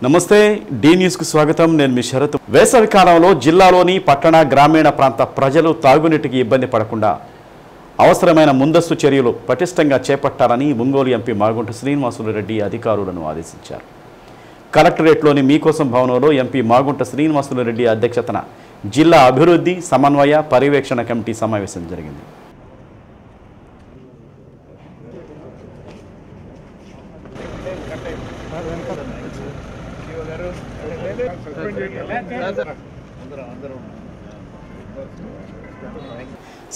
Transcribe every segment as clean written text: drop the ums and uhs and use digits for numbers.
నమస్తే D news కు స్వాగతం నేను మీ శరత్ వేసవి కాలంలో జిల్లాలోని పట్టణ గ్రామీణ ప్రాంత ప్రజలు తాగునీటికి ఇబ్బంది పడకుండా అవసరమైన ముందస్తు చర్యలు పటిష్టంగా చేపట్టాలని ఒంగోలు ఎంపీ మాగుంట శ్రీనివాసులు రెడ్డి అధికారులను ఆదేశించారు. కలెక్టరేట్లోని మీకోసం భవనంలో ఎంపీ మాగుంట శ్రీనివాసులు రెడ్డి అధ్యక్షతన జిల్లా అభివృద్ధి సమన్వయ పర్యవేక్షణ కమిటీ సమావేశం జరిగింది.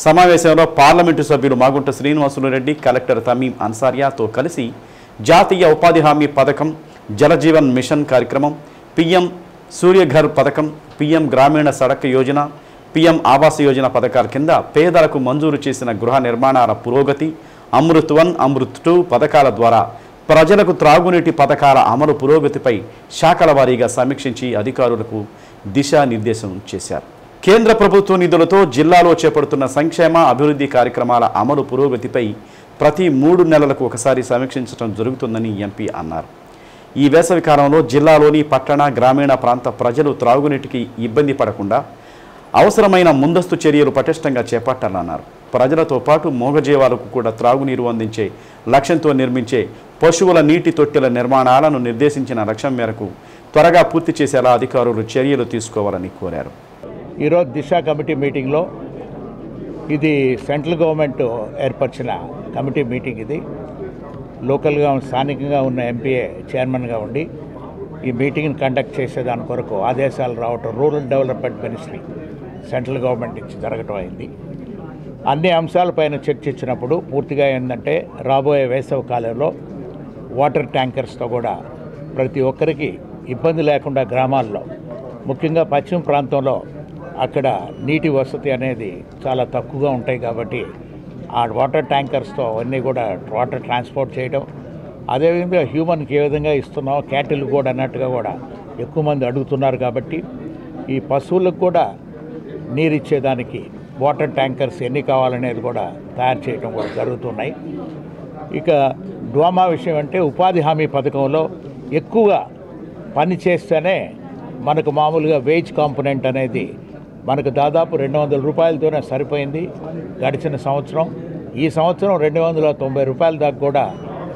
సమావేశంలో పార్లమెంటు సభ్యులు మాగుంట శ్రీనివాసులు రెడ్డి, కలెక్టర్ తమీం అన్సారియాతో కలిసి జాతీయ ఉపాధి హామీ పథకం, జలజీవన్ మిషన్ కార్యక్రమం, పిఎం సూర్యఘర్ పథకం, పిఎం గ్రామీణ సడక్ యోజన, పిఎం ఆవాస్ యోజన పథకాల కింద పేదలకు మంజూరు చేసిన గృహ నిర్మాణాల పురోగతి, అమృత్ 1, అమృత్ 2 పథకాల ద్వారా ప్రజలకు త్రాగునీటి పథకాల అమలు పురోగతిపై శాఖల వారీగా సమీక్షించి అధికారులకు దిశానిర్దేశం చేశారు. కేంద్ర ప్రభుత్వ నిధులతో జిల్లాలో చేపడుతున్న సంక్షేమ అభివృద్ధి కార్యక్రమాల అమలు పురోగతిపై ప్రతి 3 నెలలకు ఒకసారి సమీక్షించడం జరుగుతుందని ఎంపీ అన్నారు. ఈ వేసవి కాలంలో జిల్లాలోని పట్టణ గ్రామీణ ప్రాంత ప్రజలు త్రాగునీటికి ఇబ్బంది పడకుండా అవసరమైన ముందస్తు చర్యలు పటిష్టంగా చేపట్టాలన్నారు. ప్రజలతో పాటు మూగజీవాలకు కూడా త్రాగునీరు అందించే లక్ష్యంతో నిర్మించే పశువుల నీటి తొట్టెల నిర్మాణాలను నిర్దేశించిన లక్ష్యం మేరకు త్వరగా పూర్తి చేసేలా అధికారులు చర్యలు తీసుకోవాలని కోరారు. ఈరోజు దిశ కమిటీ మీటింగ్లో ఇది సెంట్రల్ గవర్నమెంట్ ఏర్పరిచిన కమిటీ మీటింగ్. ఇది లోకల్గా స్థానికంగా ఉన్న ఎంపీఏ చైర్మన్గా ఉండి ఈ మీటింగ్ని కండక్ట్ చేసేదాని కొరకు ఆదేశాలు రావటం rural development ministry central government నుంచి జరగటం అయింది. అన్ని అంశాలపైన చర్చించినప్పుడు పూర్తిగా ఏంటంటే రాబోయే వేసవి కాలంలో వాటర్ ట్యాంకర్స్తో కూడా ప్రతి ఒక్కరికి ఇబ్బంది లేకుండా గ్రామాల్లో, ముఖ్యంగా పశ్చిమ ప్రాంతంలో అక్కడ నీటి వసతి అనేది చాలా తక్కువగా ఉంటాయి కాబట్టి ఆ వాటర్ ట్యాంకర్స్తో అన్నీ కూడా వాటర్ ట్రాన్స్పోర్ట్ చేయడం, అదేవిధంగా హ్యూమన్కి ఏ విధంగా ఇస్తున్నామో క్యాటిల్ కూడా అన్నట్టుగా కూడా ఎక్కువ మంది అడుగుతున్నారు కాబట్టి ఈ పశువులకు కూడా నీరు ఇచ్చేదానికి వాటర్ ట్యాంకర్స్ ఎన్ని కావాలనేది కూడా తయారు చేయడం కూడా జరుగుతున్నాయి. ఇక డ్వామా విషయం అంటే ఉపాధి హామీ పథకంలో ఎక్కువగా పని చేస్తేనే మనకు మామూలుగా వేజ్ కాంపోనెంట్ అనేది మనకు దాదాపు 200 రూపాయలతోనే సరిపోయింది గడిచిన సంవత్సరం. ఈ సంవత్సరం 290 రూపాయల దాకా కూడా,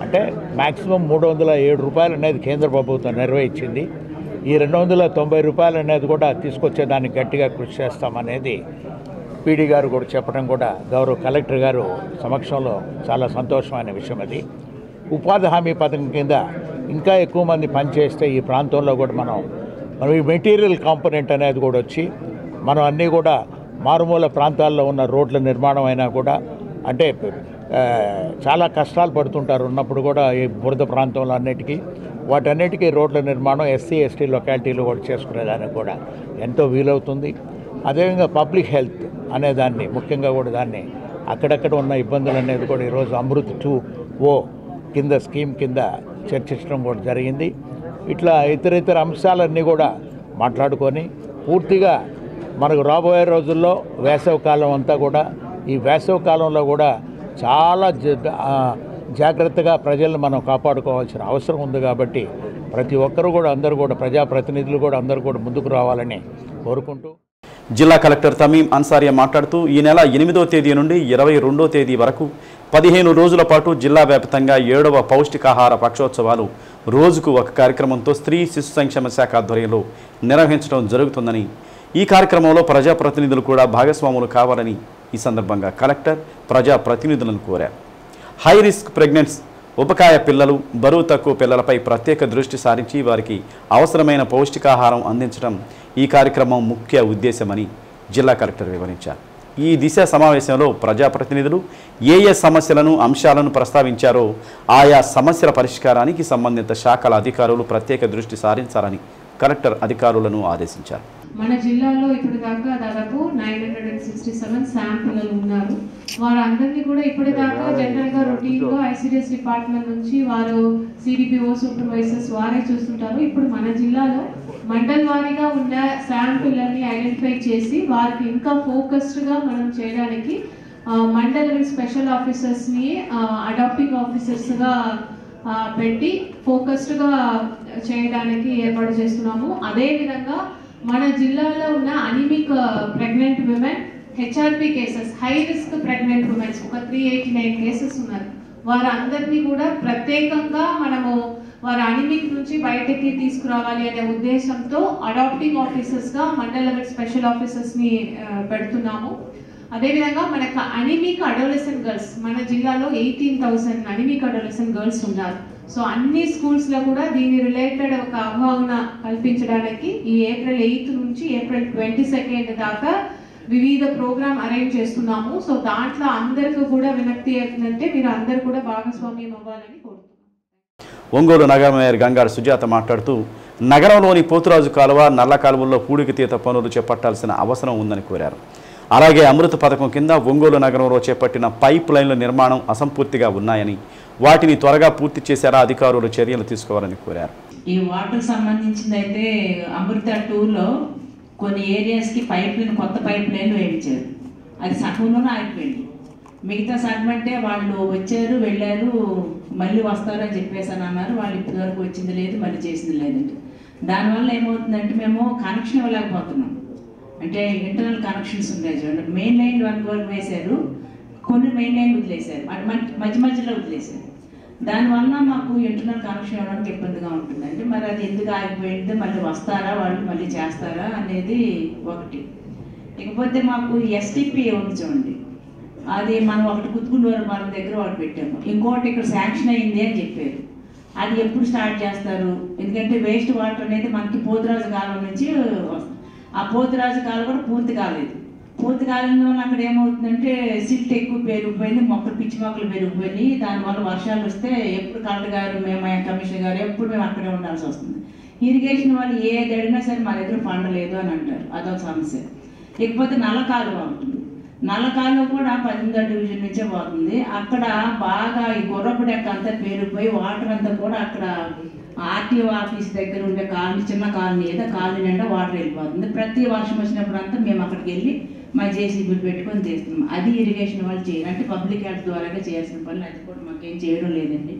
అంటే మ్యాక్సిమం 307 రూపాయలు అనేది కేంద్ర ప్రభుత్వం నిర్వహించింది. ఈ 290 రూపాయలు అనేది కూడా తీసుకొచ్చేదానికి గట్టిగా కృషి చేస్తామనేది పీడీ గారు కూడా చెప్పడం కూడా గౌరవ కలెక్టర్ గారు సమక్షంలో చాలా సంతోషమైన విషయం. అది ఉపాధి హామీ పథకం కింద ఇంకా ఎక్కువ మంది పనిచేస్తే ఈ ప్రాంతంలో కూడా మనం ఈ మెటీరియల్ కాంపోనెంట్ అనేది కూడా వచ్చి మనం అన్నీ కూడా మారుమూల ప్రాంతాల్లో ఉన్న రోడ్ల నిర్మాణం అయినా కూడా, అంటే చాలా కష్టాలు పడుతుంటారు ఉన్నప్పుడు కూడా ఈ బురద ప్రాంతంలో అన్నిటికీ వాటన్నిటికీ రోడ్ల నిర్మాణం ఎస్సీ ఎస్టీ లొకాలిటీలు కూడా చేసుకునేదానికి కూడా ఎంతో వీలవుతుంది. అదేవిధంగా పబ్లిక్ హెల్త్ అనేదాన్ని ముఖ్యంగా కూడా దాన్ని అక్కడక్కడ ఉన్న ఇబ్బందులు అనేది కూడా ఈరోజు అమృత్ 2 కింద స్కీమ్ కింద చర్చించడం కూడా జరిగింది. ఇట్లా ఇతర అంశాలన్నీ కూడా మాట్లాడుకొని పూర్తిగా మనకు రాబోయే రోజుల్లో వేసవి కాలం అంతా కూడా ఈ వేసవి కాలంలో కూడా చాలా జాగ్రత్తగా ప్రజలను మనం కాపాడుకోవాల్సిన అవసరం ఉంది కాబట్టి ప్రతి ఒక్కరు కూడా అందరూ కూడా ప్రజాప్రతినిధులు కూడా అందరూ కూడా ముందుకు రావాలని కోరుకుంటూ జిల్లా కలెక్టర్ తమీం అన్సారియా మాట్లాడుతూ ఈ నెల 8వ తేదీ నుండి 22వ తేదీ వరకు 15 రోజుల పాటు జిల్లా వ్యాప్తంగా 7వ పౌష్టికాహార పక్షోత్సవాలు రోజుకు ఒక కార్యక్రమంతో స్త్రీ శిశు సంక్షేమ శాఖ ఆధ్వర్యంలో నిర్వహించడం జరుగుతుందని, ఈ కార్యక్రమంలో ప్రజాప్రతినిధులు కూడా భాగస్వాములు కావాలని ఈ సందర్భంగా కలెక్టర్ ప్రజాప్రతినిధులను కోరారు. హై రిస్క్ ప్రెగ్నెన్సీ, ఉపకాయ పిల్లలు, బరువు తక్కువ పిల్లలపై ప్రత్యేక దృష్టి సారించి వారికి అవసరమైన పౌష్టికాహారం అందించడం ఈ కార్యక్రమం ముఖ్య ఉద్దేశమని జిల్లా కలెక్టర్ వివరించారు. ఈ దిశ సమావేశంలో ప్రజాప్రతినిధులు ఏ సమస్యలను అంశాలను ప్రస్తావించారో ఆయా సమస్యల పరిష్కారానికి సంబంధిత శాఖల అధికారులు ప్రత్యేక దృష్టి సారించాలని కలెక్టర్ అధికారులను ఆదేశించారు. మన జిల్లాలో ఇప్పటిదాకా దాదాపు 967 శాంపుల్ ఉన్నారు. వారందరినీ కూడా ఇప్పటిదాకా జనరల్గా రొటీన్గా ఐసిడిఎస్ డిపార్ట్మెంట్ నుంచి వారు సిడిపిఓ సూపర్వైజర్స్ వారే చూస్తుంటారు. ఇప్పుడు మన జిల్లాలో మండల్ వారీగా ఉన్న శాంపుల్ని ఐడెంటిఫై చేసి వారికి ఇంకా ఫోకస్డ్గా మనం చేయడానికి మండల్ స్పెషల్ ఆఫీసర్స్ని అడాప్టింగ్ ఆఫీసర్స్గా పెట్టి ఫోకస్డ్గా చేయడానికి ఏర్పాటు చేస్తున్నాము. అదేవిధంగా మన జిల్లాలో ఉన్న anaemic pregnant women HRP cases, high risk pregnant womens ఒక 389 కేసెస్ ఉన్నారు. వారందరినీ కూడా ప్రత్యేకంగా మనము వారి అనిమిక్ నుంచి బయటకి తీసుకురావాలి అనే ఉద్దేశంతో అడాప్టింగ్ ఆఫీసర్స్గా మండల్ లెవెల్ స్పెషల్ ఆఫీసర్స్ని పెడుతున్నాము. అదేవిధంగా మనకు అనిమిక్ అడోలెసెంట్ గర్ల్స్ మన జిల్లాలో 18,000 అనిమిక్ అడోలెసెంట్ గర్ల్స్ ఉన్నారు. సో అన్ని స్కూల్స్లో కూడా దీని రిలేటెడ్ ఒక అవగాహన కల్పించడానికి ఈ ఏప్రిల్ 8 నుంచి ఏప్రిల్ 22 దాకా వివిధ ప్రోగ్రామ్ అరేంజ్ చేస్తున్నాము. సో దాంట్లో అందరికీ కూడా వినక్తి ఏంటంటే మీరు అందరు కూడా భాగస్వామ్యం అవ్వాలని కోరుతున్నాం. ఒంగోలు నగర మేయర్ గంగారు సుజాత మాట్లాడుతూ నగరంలోని పోతురాజు కాలువ, నల్ల కాలువల్లో పూడికతీత పనులు చేపట్టాల్సిన అవసరం ఉందని కోరారు. అలాగే అమృత పథకం కింద ఒంగోలు నగరంలో చేపట్టిన పైప్ లైన్ల నిర్మాణం అసంపూర్తిగా ఉన్నాయని, వాటిని త్వరగా పూర్తి చేసేలా అధికారులు చర్యలు తీసుకోవాలని కోరారు. ఈ వాటర్ సంబంధించిందైతే అమృత 2లో కొన్ని ఏరియాస్కి కొత్త పైప్ లైన్ వేయించారు. అది సగంలోనే ఆగిపోయింది. మిగతా సగమంటే వాళ్ళు వచ్చారు, వెళ్ళారు, మళ్ళీ వస్తారని చెప్పేసి అని అన్నారు. వాళ్ళు ఇప్పటి వరకు వచ్చింది లేదు, మళ్ళీ చేసింది లేదండి. దానివల్ల ఏమవుతుందంటే మేము కనెక్షన్ ఇవ్వలేకపోతున్నాం. అంటే ఇంటర్నల్ కనెక్షన్స్ ఉంటాయి చూడండి. మెయిన్ లైన్ 1 వరకు వేశారు, కొన్ని మెయిన్ లైన్ వదిలేశారు, మధ్య మధ్యలో వదిలేశారు. దానివల్ల మాకు ఇంటర్నల్ కనెక్షన్ ఇవ్వడానికి ఇబ్బందిగా ఉంటుందండి. మరి అది ఎందుకు ఆగిపోయింది, మళ్ళీ వస్తారా వాళ్ళు, మళ్ళీ చేస్తారా అనేది ఒకటి. ఇకపోతే మాకు ఎస్టీపీ ఉంది చూడండి, అది మనం ఒకటి కుత్తుకుంటూరు వాళ్ళ దగ్గర ఒకటి పెట్టాము, ఇంకోటి ఇక్కడ శాంక్షన్ అయింది అని చెప్పారు. అది ఎప్పుడు స్టార్ట్ చేస్తారు? ఎందుకంటే వేస్ట్ వాటర్ అనేది మనకి పోతురాజు కాలం నుంచి వస్తుంది. ఆ పోతురాజు కాలం కూడా పూర్తి కాలేదు. పూర్తి కాలంలో అక్కడ ఏమవుతుందంటే సిల్ట్ ఎక్కువ పెరిగిపోయింది, పిచ్చి మొక్కలు పెరిగిపోయినాయి. దానివల్ల వర్షాలు వస్తే ఎప్పుడు కలెక్టర్ గారు, మేము కమిషనర్ గారు ఎప్పుడు మేము అక్కడే ఉండాల్సి వస్తుంది. ఇరిగేషన్ వాళ్ళు ఏది అడిగినా సరే మా దగ్గర పండలేదు అని అంటారు, అదొక సమస్య. ఇకపోతే నల్ల కాలువ ఉంటుంది. నల్ల కాలువ కూడా 18వ డివిజన్ నుంచే పోతుంది. అక్కడ బాగా ఈ గుర్రపు డెక్క అంతా పెరిగిపోయి వాటర్ అంతా కూడా అక్కడ ఆర్టీఓ ఆఫీస్ దగ్గర ఉండే కాలనీ, చిన్న కాలనీ ఏదో కాలనీ నిండా వాటర్ వెళ్ళిపోతుంది. ప్రతి వర్షం వచ్చినప్పుడు అంతా మేము అక్కడికి వెళ్ళి మా జేసీబీ పెట్టుకొని చేస్తున్నాం. అది ఇరిగేషన్ వాళ్ళు చేయరు, అంటే పబ్లిక్ హెల్త్ ద్వారాగా చేయాల్సిన పనులు. అది కూడా మాకేం చేయడం లేదండి.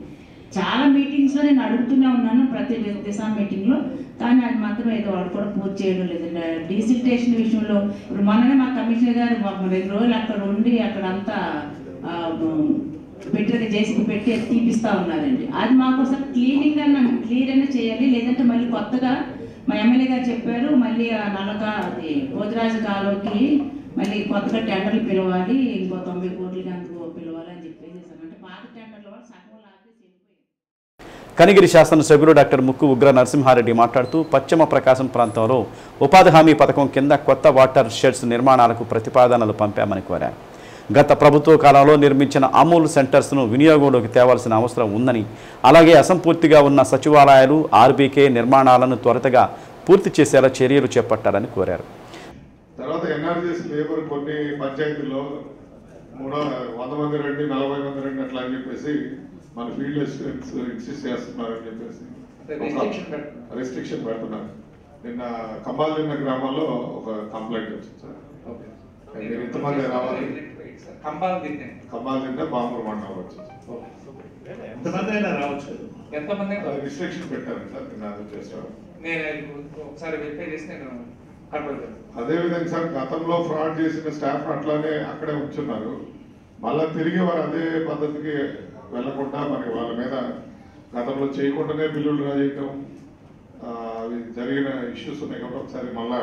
చాలా మీటింగ్స్లో నేను అడుగుతూనే ఉన్నాను, ప్రతి దిశ మీటింగ్లో, కానీ అది మాత్రం ఏదో వాళ్ళు కూడా పూర్తి చేయడం లేదండి. డీసిల్టేషన్ విషయంలో ఇప్పుడు మొన్ననే మా కమిషనర్ గారు 2 రోజులు అక్కడ ఉండి అక్కడంతా పెట్టిన జేసీబీ పెట్టి తీపిస్తూ ఉన్నారండి. అది మాకు అసలు క్లీనింగ్ క్లియర్ అయినా చేయాలి, లేదంటే మళ్ళీ కొత్తగా మా ఎమ్మెల్యే గారు చెప్పారు, మళ్ళీ ఆ అది పోతురాజు కాలువకి మళ్ళీ కొత్తగా టెండర్లు పిలవాలి, ఇంకో 90 కోట్లకి అందుకు పిలవాలి అని చెప్పేసి. అంటే పాత టెండర్ల వాళ్ళు సగం లాగే చెల్లిపోయారు. కనిగిరి శాసనసభ్యులు డాక్టర్ ముక్కు ఉగ్ర నరసింహారెడ్డి మాట్లాడుతూ పశ్చిమ ప్రకాశం ప్రాంతంలో ఉపాధి హామీ పథకం కింద కొత్త వాటర్ షెడ్స్ నిర్మాణాలకు ప్రతిపాదనలు పంపామని కోరారు. గత ప్రభుత్వ కాలంలో నిర్మించిన అమూల్ సెంటర్స్ను వినియోగంలోకి తేవాల్సిన అవసరం ఉందని, అలాగే అసంపూర్తిగా ఉన్న సచివాలయాలు, ఆర్బీకే నిర్మాణాలను త్వరగా పూర్తి చేసేలా చర్యలు చేపట్టాలని కోరారు. తర్వాత ఎన్ఆర్జీఎస్ లేబర్ కొన్ని పంచాయతీల్లో 100 మంది రండి, 40 మంది రండి అట్లా అని చెప్పేసి మన ఫీల్డ్ అసిస్టెంట్స్ ఇన్సిస్ట్ చేస్తున్నారని చెప్పేసి రెస్ట్రిక్షన్ పెడుతున్నారు. నిన్న కంబాలిన్న గ్రామంలో ఒక కంప్లైంట్ వచ్చింది సార్. మీరు ఇంతమంది రావాలి, కంబాలిన్న బాంబూరు మండలం వచ్చింది, ఎంతమంది అయినా రావచ్చు, ఎంతమంది రిస్ట్రిక్షన్ పెట్టారు సార్. నిన్న చేస్తారు. అదేవిధంగా సార్ గతంలో ఫ్రాడ్ చేసిన స్టాఫ్ అట్లానే అక్కడే ఉంచున్నారు. మళ్ళా తిరిగి వారు అదే పద్ధతికి వెళ్లకుండా మరి వాళ్ళ మీద గతంలో చేయకుండానే బిల్లులు రాజేయటం అవి జరిగిన ఇష్యూస్ ఉన్నాయి కాబట్టి ఒకసారి మళ్ళా,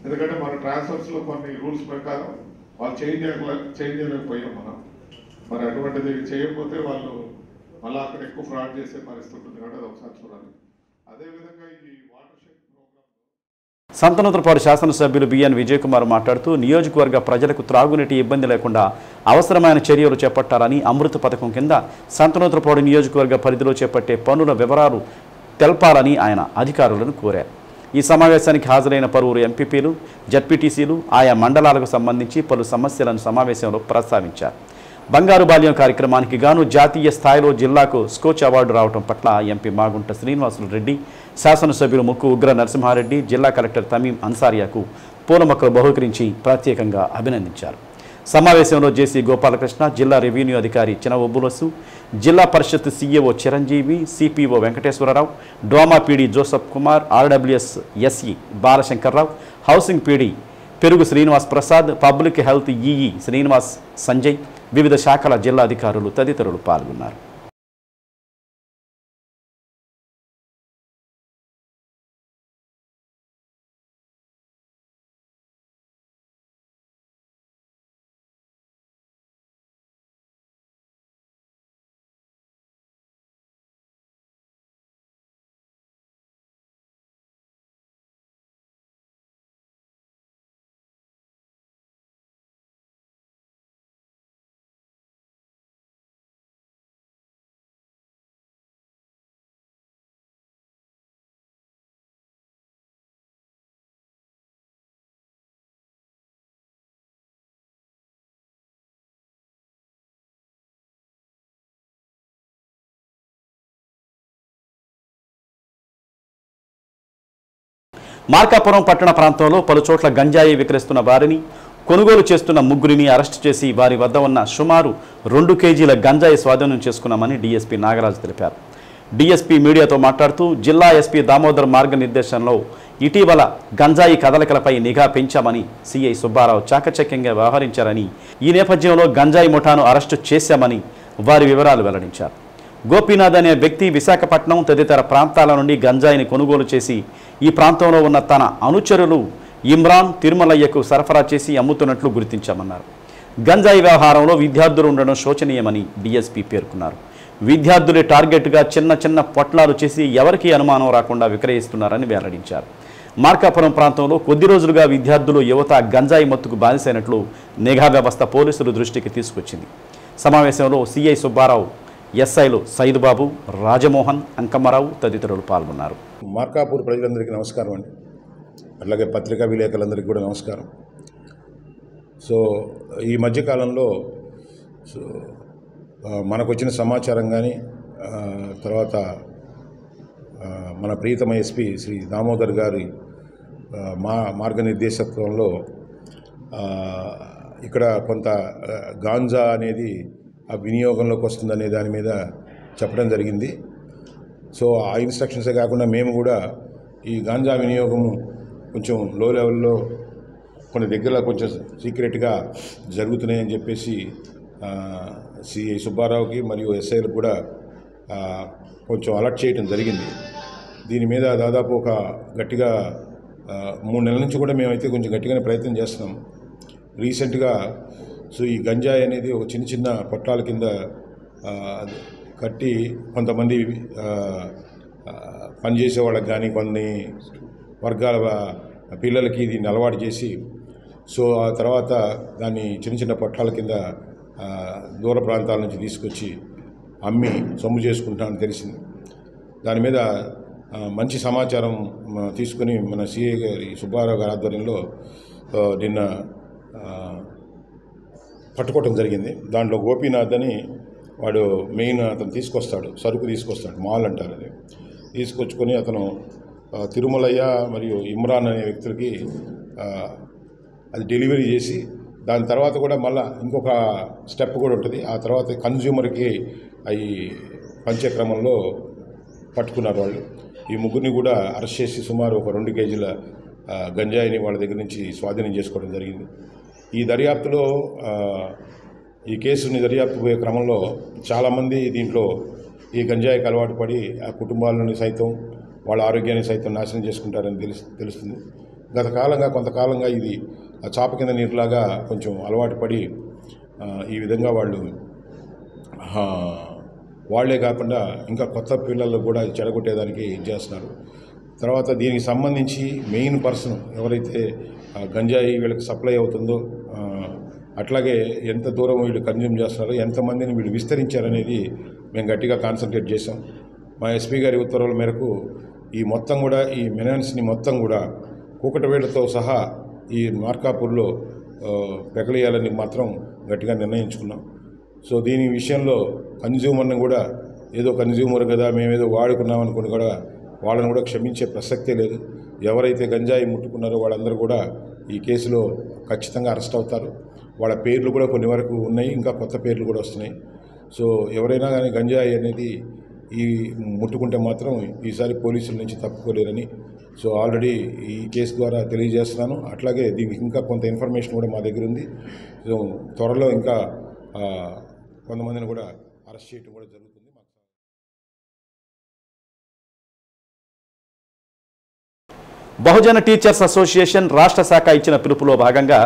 ఎందుకంటే మన ట్రాన్స్ఫర్స్లో కొన్ని రూల్స్ ప్రకారం వాళ్ళు చేంజ్ చేయలేకపోయాం మనం. మరి అటువంటిది చేయకపోతే వాళ్ళు మళ్ళీ అక్కడ ఎక్కువ ఫ్రాడ్ చేసే పరిస్థితి ఉంటుంది కాబట్టి అది ఒకసారి చూడాలి. అదేవిధంగా ఈ వాటర్ షెడ్ ప్రోగ్రామ్ సంతనూతలపాడు శాసనసభ్యులు బిఎన్ విజయ్ కుమార్ మాట్లాడుతూ నియోజకవర్గ ప్రజలకు త్రాగునీటి ఇబ్బంది లేకుండా అవసరమైన చర్యలు చేపట్టాలని, అమృత పథకం కింద సంతనూతలపాడు నియోజకవర్గ పరిధిలో చేపట్టే పనుల వివరాలు తెలపాలని ఆయన అధికారులను కోరారు. ఈ సమావేశానికి హాజరైన పలువురు ఎంపీపీలు, జడ్పీటీసీలు ఆయా మండలాలకు సంబంధించి పలు సమస్యలను సమావేశంలో ప్రస్తావించారు. బంగారు బాల్యం కార్యక్రమానికి గాను జాతీయ స్థాయిలో జిల్లాకు స్కోచ్ అవార్డు రావడం పట్ల ఎంపీ మాగుంట శ్రీనివాసులు రెడ్డి, శాసనసభ్యులు ముక్కు ఉగ్ర నరసింహారెడ్డి, జిల్లా కలెక్టర్ తమీం అన్సారియాకు పూల మొక్కలు బహుకరించి ప్రత్యేకంగా అభినందించారు. సమావేశంలో జేసీ గోపాలకృష్ణ, జిల్లా రెవెన్యూ అధికారి Chinavobbulasu, Zilla Parishad CEO Chiranjeevi, CPO Venkateswararao, DWAMA PD Joseph Kumar, RWS SE Balashankarrao, housing PD Perugu Srinivas Prasad, public health EE Srinivas Sanjay, వివిధ శాఖల జిల్లా అధికారులు తదితరులు పాల్గొన్నారు. మార్కాపురం పట్టణ ప్రాంతంలో పలుచోట్ల గంజాయి విక్రయిస్తున్న వారిని, కొనుగోలు చేస్తున్న ముగ్గురిని అరెస్టు చేసి వారి వద్ద ఉన్న సుమారు 2 కేజీల గంజాయి స్వాధీనం చేసుకున్నామని డీఎస్పీ నాగరాజు తెలిపారు. డీఎస్పీ మీడియాతో మాట్లాడుతూ జిల్లా ఎస్పీ దామోదర్ మార్గనిర్దేశంలో ఇటీవల గంజాయి కదలికలపై నిఘా పెంచామని, సిఐ సుబ్బారావు చాకచక్యంగా వ్యవహరించారని, ఈ నేపథ్యంలో గంజాయి ముఠాను అరెస్టు చేశామని వారి వివరాలు వెల్లడించారు. గోపీనాథ్ అనే వ్యక్తి విశాఖపట్నం తదితర ప్రాంతాల నుండి గంజాయిని కొనుగోలు చేసి ఈ ప్రాంతంలో ఉన్న తన అనుచరులు ఇమ్రాన్, తిరుమలయ్యకు సరఫరా చేసి అమ్ముతున్నట్లు గుర్తించామన్నారు. గంజాయి వ్యవహారంలో విద్యార్థులు ఉండడం శోచనీయమని డీఎస్పీ పేర్కొన్నారు. విద్యార్థులే టార్గెట్గా చిన్న చిన్న పొట్లాలు చేసి ఎవరికీ అనుమానం రాకుండా విక్రయిస్తున్నారని వెల్లడించారు. మార్కాపురం ప్రాంతంలో కొద్ది రోజులుగా విద్యార్థులు, యువత గంజాయి మత్తుకు బానిసైనట్లు నిఘా వ్యవస్థ పోలీసుల దృష్టికి తీసుకొచ్చింది. సమావేశంలో సిఐ సుబ్బారావు, ఎస్ఐలు సైదుబాబు, రాజమోహన్, అంకమ్మరావు తదితరులు పాల్గొన్నారు. మార్కాపూర్ ప్రజలందరికీ నమస్కారం అండి. అలాగే పత్రికా విలేకరులందరికీ కూడా నమస్కారం. సో ఈ మధ్యకాలంలో మనకు వచ్చిన సమాచారం కానీ, తర్వాత మన ప్రియతమ ఎస్పీ శ్రీ దామోదర్ గారి మార్గనిర్దేశత్వంలో ఇక్కడ కొంత గాంజా అనేది ఆ వినియోగంలోకి వస్తుందనే దాని మీద చెప్పడం జరిగింది. సో ఆ ఇన్స్ట్రక్షన్సే కాకుండా మేము కూడా ఈ గాంజా వినియోగము కొంచెం లో లెవెల్లో కొన్ని దగ్గరలో కొంచెం సీక్రెట్గా జరుగుతున్నాయని చెప్పేసి సిఐ సుబ్బారావుకి మరియు ఎస్ఐలకు కూడా కొంచెం అలర్ట్ చేయడం జరిగింది. దీని మీద దాదాపు ఒక గట్టిగా 3 నెలల నుంచి కూడా మేమైతే కొంచెం గట్టిగానే ప్రయత్నం చేస్తున్నాం. రీసెంట్గా సో ఈ గంజాయి అనేది ఒక చిన్న చిన్న పొట్లాల కింద కట్టి కొంతమంది పనిచేసే వాళ్ళకి కానీ కొన్ని వర్గాల పిల్లలకి దీన్ని అలవాటు చేసి, సో ఆ తర్వాత దాన్ని చిన్న చిన్న పొట్లాల కింద దూర ప్రాంతాల నుంచి తీసుకొచ్చి అమ్మి సొమ్ము చేసుకుంటామని తెలిసింది. దాని మీద మంచి సమాచారం తీసుకుని మన సిఐ గారి సుబ్బారావు గారి ఆధ్వర్యంలో నిన్న పట్టుకోవటం జరిగింది. దాంట్లో గోపీనాథ్ అని వాడు మెయిన్ అతను తీసుకొస్తాడు, సరుకు తీసుకొస్తాడు, మాల్ అంటారు అది. తీసుకొచ్చుకొని అతను తిరుమలయ్య మరియు ఇమ్రాన్ అనే వ్యక్తులకి అది డెలివరీ చేసి, దాని తర్వాత కూడా మళ్ళీ ఇంకొక స్టెప్ కూడా ఉంటుంది. ఆ తర్వాత కన్జ్యూమర్కి అవి పంచే క్రమంలో పట్టుకున్నారు వాళ్ళు. ఈ ముగ్గురిని కూడా అరెస్ట్ చేసి సుమారు ఒక 2 కేజీల గంజాయిని వాళ్ళ దగ్గర నుంచి స్వాధీనం చేసుకోవడం జరిగింది. ఈ దర్యాప్తులో ఈ కేసుని దర్యాప్తు పోయే క్రమంలో చాలామంది దీంట్లో ఈ గంజాయికి అలవాటు పడి ఆ కుటుంబాలను సైతం వాళ్ళ ఆరోగ్యాన్ని సైతం నాశనం చేసుకుంటారని తెలుస్తుంది. కొంతకాలంగా ఇది చాప కింద నీరులాగా కొంచెం అలవాటు పడి ఈ విధంగా వాళ్లే కాకుండా ఇంకా కొత్త పిల్లలు కూడా చెడగొట్టేదానికి చేస్తున్నారు. తర్వాత దీనికి సంబంధించి మెయిన్ పర్సన్ ఎవరైతే గంజాయి వీళ్ళకి సప్లై అవుతుందో, అట్లాగే ఎంత దూరం వీళ్ళు కన్జ్యూమ్ చేస్తున్నారో, ఎంతమందిని వీళ్ళు విస్తరించారనేది మేము గట్టిగా కాన్సన్ట్రేట్ చేసాం. మా ఎస్పీ గారి ఉత్తర్వుల మేరకు ఈ మొత్తం కూడా ఈ మెనాన్స్ని మొత్తం కూడా కూకటవేళ్లతో సహా ఈ మార్కాపూర్లో పెకలియాలని మాత్రం గట్టిగా నిర్ణయించుకున్నాం. సో దీని విషయంలో కన్జ్యూమర్ని కూడా ఏదో కన్జ్యూమర్ కదా మేమేదో వాడుకున్నాం అనుకుని కూడా వాళ్ళని కూడా క్షమించే ప్రసక్తే లేదు. ఎవరైతే గంజాయి ముట్టుకున్నారో వాళ్ళందరూ కూడా ఈ కేసులో ఖచ్చితంగా అరెస్ట్ అవుతారు. వాళ్ళ పేర్లు కూడా కొన్ని వరకు ఉన్నాయి, ఇంకా కొత్త పేర్లు కూడా వస్తున్నాయి. సో ఎవరైనా కానీ గంజాయి అనేది ముట్టుకుంటే మాత్రం ఈసారి పోలీసుల నుంచి తప్పుకోలేరని సో ఆల్రెడీ ఈ కేసు ద్వారా తెలియజేస్తున్నాను. అట్లాగే దీనికి ఇంకా కొంత ఇన్ఫర్మేషన్ కూడా మా దగ్గర ఉంది. సో త్వరలో ఇంకా కొంతమందిని కూడా అరెస్ట్ చేయడం కూడా జరుగుతుంది. బహుజన టీచర్స్ అసోసియేషన్ రాష్ట్ర శాఖ ఇచ్చిన పిలుపులో భాగంగా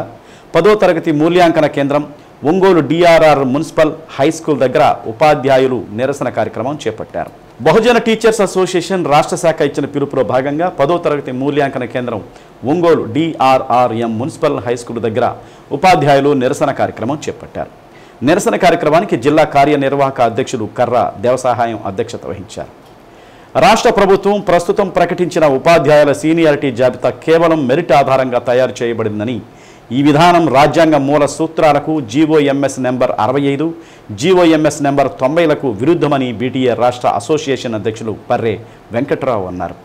10వ తరగతి మూల్యాంకన కేంద్రం Ongole DRR municipal high school దగ్గర ఉపాధ్యాయులు నిరసన కార్యక్రమం చేపట్టారు. బహుజన టీచర్స్ అసోసియేషన్ రాష్ట్ర శాఖ ఇచ్చిన పిలుపులో భాగంగా 10వ తరగతి మూల్యాంకన కేంద్రం Ongole DRRM municipal high school దగ్గర ఉపాధ్యాయులు నిరసన కార్యక్రమం చేపట్టారు. నిరసన కార్యక్రమానికి జిల్లా కార్యనిర్వాహక అధ్యక్షులు కర్ర దేవసహాయం అధ్యక్షత వహించారు. రాష్ట్ర ప్రభుత్వం ప్రస్తుతం ప్రకటించిన ఉపాధ్యాయుల సీనియారిటీ జాబితా కేవలం మెరిట్ ఆధారంగా తయారు చేయబడిందని, ఈ విధానం రాజ్యాంగ మూల సూత్రాలకు జీవోఎంఎస్ నెంబర్ 65, జీవోఎంఎస్ నెంబర్ 90లకు విరుద్ధమని బీటీఏ రాష్ట్ర అసోసియేషన్ అధ్యక్షులు పర్రే వెంకట్రావు అన్నారు.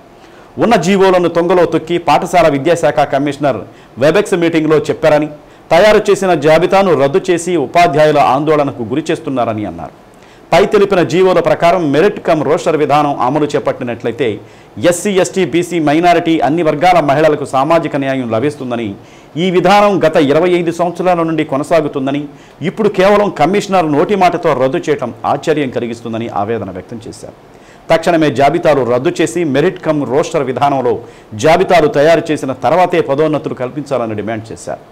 ఉన్న జీవోలను తొంగలో తొక్కి పాఠశాల విద్యాశాఖ కమిషనర్ వెబెక్స్ మీటింగ్లో చెప్పారని, తయారు చేసిన జాబితాను రద్దు చేసి ఉపాధ్యాయుల ఆందోళనకు గురి చేస్తున్నారని అన్నారు. పై తెలిపిన జీవోల ప్రకారం మెరిట్ కమ్ రోస్టర్ విధానం అమలు చేపట్టినట్లయితే ఎస్సీ, ఎస్టీ, బీసీ, మైనారిటీ అన్ని వర్గాల మహిళలకు సామాజిక న్యాయం లభిస్తుందని, ఈ విధానం గత 25 సంవత్సరాల నుండి కొనసాగుతుందని, ఇప్పుడు కేవలం కమిషనర్ నోటి మాటతో రద్దు చేయడం ఆశ్చర్యం కలిగిస్తుందని ఆవేదన వ్యక్తం చేశారు. తక్షణమే జాబితాలు రద్దు చేసి మెరిట్ కమ్ రోస్టర్ విధానంలో జాబితాలు తయారు చేసిన తర్వాతే పదోన్నతులు కల్పించాలని డిమాండ్ చేశారు.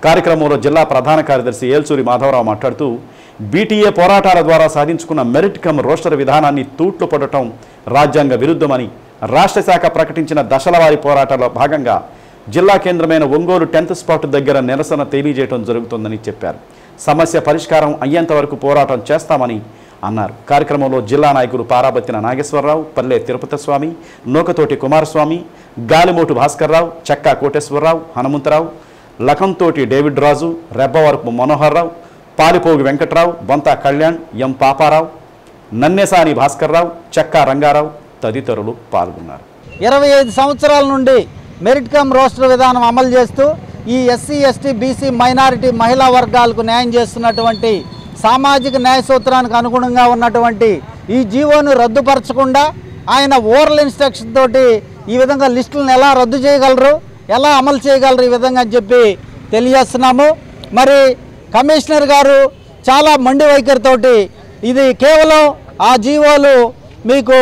కార్యక్రమంలో జిల్లా ప్రధాన కార్యదర్శి ఏల్సూరి మాధవరావు మాట్లాడుతూ, బీటీఏ పోరాటాల ద్వారా సాధించుకున్న మెరిట్ కమ్ రోస్టర్ విధానాన్ని తూట్లు పడటం రాజ్యాంగ విరుద్ధమని, రాష్ట్ర శాఖ ప్రకటించిన దశలవారీ పోరాటాల్లో భాగంగా జిల్లా కేంద్రమైన ఒంగోలు 10th స్పాట్ దగ్గర నిరసన తెలియజేయడం జరుగుతుందని చెప్పారు. సమస్య పరిష్కారం అయ్యేంత వరకు పోరాటం చేస్తామని అన్నారు. కార్యక్రమంలో జిల్లా నాయకులు పారాబత్తిన నాగేశ్వరరావు, పల్లె తిరుపతి స్వామి, నూకతోటి కుమారస్వామి, గాలిమోటు భాస్కర్రావు, చక్కా కోటేశ్వరరావు, హనుమంతరావు, లఖంతోటి డేవిడ్ రాజు, రెబ్బవరపు మనోహర్రావు, పాలిపోగి వెంకట్రావు, బొంతా కళ్యాణ్, ఎం పాపారావు, నన్నేసాని భాస్కర్రావు, చక్కా రంగారావు తదితరులు పాల్గొన్నారు. 25 సంవత్సరాల నుండి మెరిట్ కమ్ రోస్టర్ విధానం అమలు చేస్తూ ఈ ఎస్సీ, ఎస్టీ, బీసీ, మైనారిటీ మహిళా వర్గాలకు న్యాయం చేస్తున్నటువంటి సామాజిక న్యాయ సూత్రానికి అనుగుణంగా ఉన్నటువంటి ఈ జీవోను రద్దుపరచకుండా ఆయన ఓరల్ ఇన్స్ట్రక్షన్ తోటి ఈ విధంగా లిస్టులను ఎలా రద్దు చేయగలరు, ఎలా అమలు చేయగలరు ఈ విధంగా అని చెప్పి తెలియజేస్తున్నాము. మరి కమిషనర్ గారు చాలా మొండి వైఖరితోటి ఇది కేవలం ఆ జీవోలు మీకు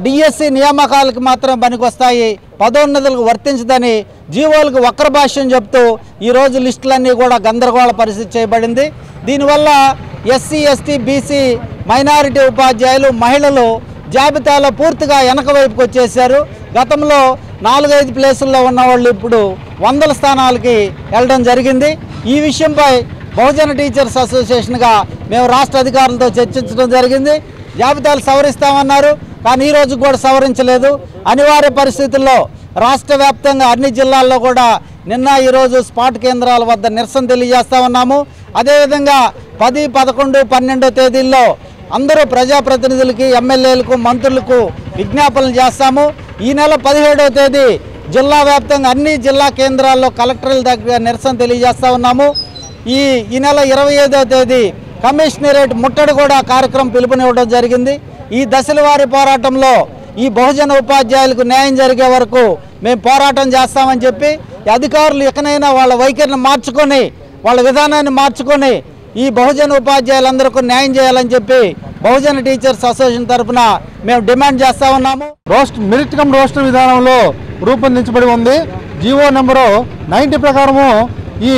డిఎస్సి నియామకాలకు మాత్రం పనికొస్తాయి, పదోన్నతులకు వర్తించదని జీవోలకు వక్ర భాష్యం చెప్తూ ఈరోజు లిస్టులన్నీ కూడా గందరగోళ పరిస్థితి చేయబడింది. దీనివల్ల ఎస్సీ, ఎస్టీ, బీసీ, మైనారిటీ ఉపాధ్యాయులు మహిళలు జాబితాలో పూర్తిగా వెనక వైపుకి వచ్చేసారు. గతంలో 4-5 ప్లేసుల్లో ఉన్నవాళ్ళు ఇప్పుడు 100 స్థానాలకి వెళ్ళడం జరిగింది. ఈ విషయంపై బహుజన టీచర్స్ అసోసియేషన్గా మేము రాష్ట్ర అధికారులతో చర్చించడం జరిగింది. జాబితాలు సవరిస్తామన్నారు, కానీ ఈ రోజు కూడా సవరించలేదు. అనివార్య పరిస్థితుల్లో రాష్ట్ర వ్యాప్తంగా అన్ని జిల్లాల్లో కూడా నిన్న ఈరోజు స్పాట్ కేంద్రాల వద్ద నిరసన తెలియజేస్తా ఉన్నాము. అదేవిధంగా 10, 11, 12 తేదీల్లో అందరూ ప్రజాప్రతినిధులకి, ఎమ్మెల్యేలకు, మంత్రులకు విజ్ఞాపనలు చేస్తాము. ఈ నెల 17వ తేదీ జిల్లా వ్యాప్తంగా అన్ని జిల్లా కేంద్రాల్లో కలెక్టర్ల దగ్గర నిరసన తెలియజేస్తా ఉన్నాము. ఈ నెల 25వ తేదీ కమిషనరేట్ ముట్టడి కూడా కార్యక్రమం పిలుపునివ్వడం జరిగింది. ఈ దశల వారి పోరాటంలో ఈ బహుజన ఉపాధ్యాయులకు న్యాయం జరిగే వరకు మేము పోరాటం చేస్తామని చెప్పి అధికారులు ఎక్కడైనా వాళ్ళ వైఖరిని మార్చుకొని, వాళ్ళ విధానాన్ని మార్చుకొని ఈ బహుజన ఉపాధ్యాయులందరికీ న్యాయం చేయాలని చెప్పి బహుజన టీచర్స్ అసోసియేషన్ తరఫున మేము డిమాండ్ చేస్తా ఉన్నాము. మెరిట్ కమ్ రోస్టర్ విధానంలో రూపొందించబడి ఉంది. జీవో నెంబరు 90 ప్రకారము ఈ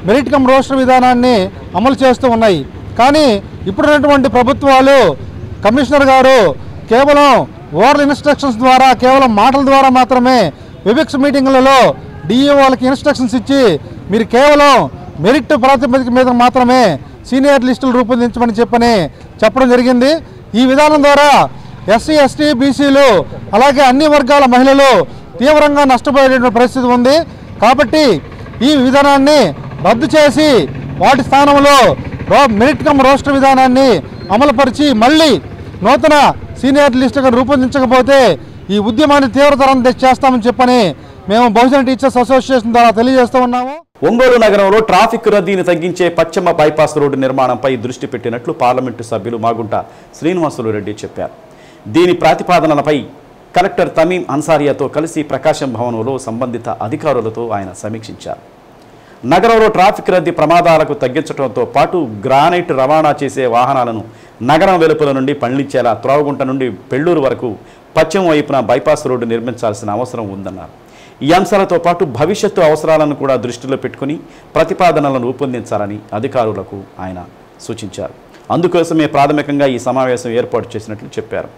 మెరిట్ కమ్ రోస్టర్ విధానాన్ని అమలు చేస్తూ ఉన్నాయి. కానీ ఇప్పుడున్నటువంటి ప్రభుత్వాలు, కమిషనర్ గారు కేవలం ఓరల్ ఇన్స్ట్రక్షన్స్ ద్వారా, కేవలం మాటల ద్వారా మాత్రమే విబిక్స్ మీటింగ్లలో డిఈఓలకి ఇన్స్ట్రక్షన్స్ ఇచ్చి మీరు కేవలం మెరిట్ ప్రాతిపదిక మీద మాత్రమే సీనియర్ లిస్టులు రూపొందించమని చెప్పడం జరిగింది. ఈ విధానం ద్వారా ఎస్సీ, ఎస్టీ, బీసీలు అలాగే అన్ని వర్గాల మహిళలు తీవ్రంగా నష్టపోయేటువంటి పరిస్థితి ఉంది. కాబట్టి ఈ విధానాన్ని రద్దు చేసి వాటి స్థానంలో మెరిట్ కమ్ రోస్టర్ విధానాన్ని అమలుపరిచి మళ్ళీ నూతన సీనియర్ లిస్టుగా రూపొందించకపోతే ఈ ఉద్యమాన్ని తీవ్రతరం చేస్తామని మేము బహుజన టీచర్స్ అసోసియేషన్ ద్వారా తెలియజేస్తూ ఉన్నాము. ఒంగోలు నగరంలో ట్రాఫిక్ రద్దీని తగ్గించే పశ్చిమ బైపాస్ రోడ్డు నిర్మాణంపై దృష్టి పెట్టినట్లు పార్లమెంటు సభ్యులు మాగుంట శ్రీనివాసులు రెడ్డి చెప్పారు. దీని ప్రతిపాదనలపై కలెక్టర్ తమీం అన్సారియాతో కలిసి ప్రకాశం భవనంలో సంబంధిత అధికారులతో ఆయన సమీక్షించారు. నగరంలో ట్రాఫిక్ రద్దీ ప్రమాదాలకు తగ్గించడంతో పాటు గ్రానైట్ రవాణా చేసే వాహనాలను నగరం వెలుపల నుండి పండించేలా త్రోవగుంట నుండి పెళ్లూరు వరకు పశ్చిమ వైపున బైపాస్ రోడ్డు నిర్మించాల్సిన అవసరం ఉందన్నారు. ఈ అంశాలతో పాటు భవిష్యత్తు అవసరాలను కూడా దృష్టిలో పెట్టుకుని ప్రతిపాదనలను రూపొందించాలని అధికారులకు ఆయన సూచించారు. అందుకోసమే ప్రాథమికంగా ఈ సమావేశం ఏర్పాటు చేసినట్లు చెప్పారు.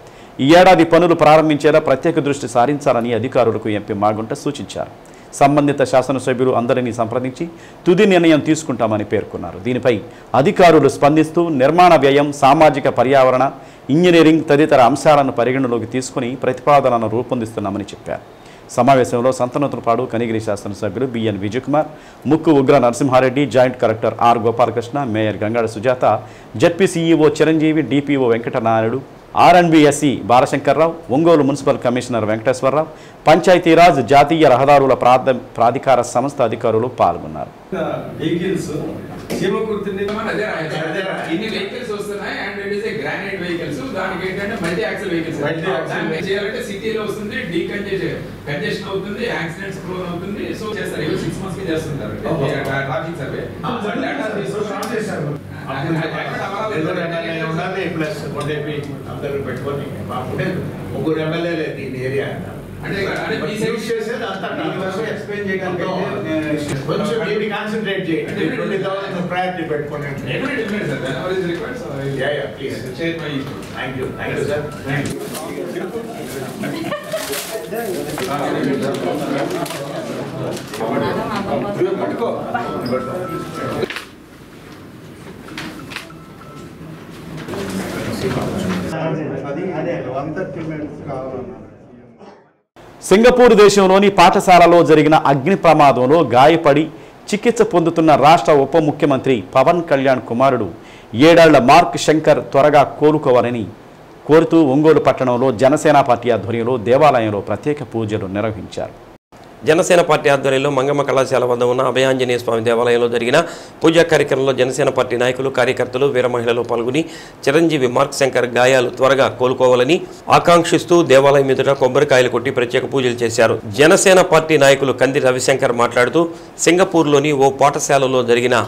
ఈ ఏడాది పనులు ప్రారంభించేలా ప్రత్యేక దృష్టి సారించాలని అధికారులకు ఎంపీ మాగుంట సూచించారు. సంబంధిత శాసనసభ్యులు అందరినీ సంప్రదించి తుది నిర్ణయం తీసుకుంటామని పేర్కొన్నారు. దీనిపై అధికారులు స్పందిస్తూ నిర్మాణ వ్యయం, సామాజిక పర్యావరణ, ఇంజనీరింగ్ తదితర అంశాలను పరిగణలోకి తీసుకుని ప్రతిపాదనలను రూపొందిస్తున్నామని చెప్పారు. సమావేశంలో సంతనోతులపాడు కనిగిరి శాసనసభ్యులు B N Vijayakumar, Mukku Ugra Narasimhareddy, joint collector R Gopalakrishna, mayor Gangada Sujatha, ZP CEO Chiranjeevi, DPO Venkatanarayanudu, RNBSC Balashankarrao, Ongole municipal commissioner Venkateswararao, Panchayatiraj, జాతీయ రహదారుల ప్రాధికార సంస్థ అధికారులు పాల్గొన్నారు. ముగ్గురు ఎమ్మెల్యేలే దీని ఏరియా కొంచెం దీన్ని కాన్సన్ట్రేట్ చేయండి. 20,000 ప్రయారిటీ పెట్టుకోండి. Thank you sir. సింగపూర్ దేశంలోని పాఠశాలలో జరిగిన అగ్ని ప్రమాదంలో గాయపడి చికిత్స పొందుతున్న రాష్ట్ర ఉప ముఖ్యమంత్రి పవన్ కళ్యాణ్ కుమారుడు 7 ఏళ్ల మార్క్ శంకర్ త్వరగా కోలుకోవాలని కోరుతూ ఒంగోలు పట్టణంలో జనసేన పార్టీ ఆధ్వర్యంలో దేవాలయంలో ప్రత్యేక పూజలు నిర్వహించారు. జనసేన పార్టీ ఆధ్వర్యంలో మంగమ్మ కళాశాల వద్ద ఉన్న అభయాంజనేయ స్వామి దేవాలయంలో జరిగిన పూజా కార్యక్రమంలో జనసేన పార్టీ నాయకులు, కార్యకర్తలు, వీర మహిళలు పాల్గొని చిరంజీవి మార్క్ శంకర్ గాయాలు త్వరగా కోలుకోవాలని ఆకాంక్షిస్తూ దేవాలయం ఎదుట కొబ్బరికాయలు కొట్టి ప్రత్యేక పూజలు చేశారు. జనసేన పార్టీ నాయకులు కంది రవిశంకర్ మాట్లాడుతూ సింగపూర్లోని ఓ పాఠశాలలో జరిగిన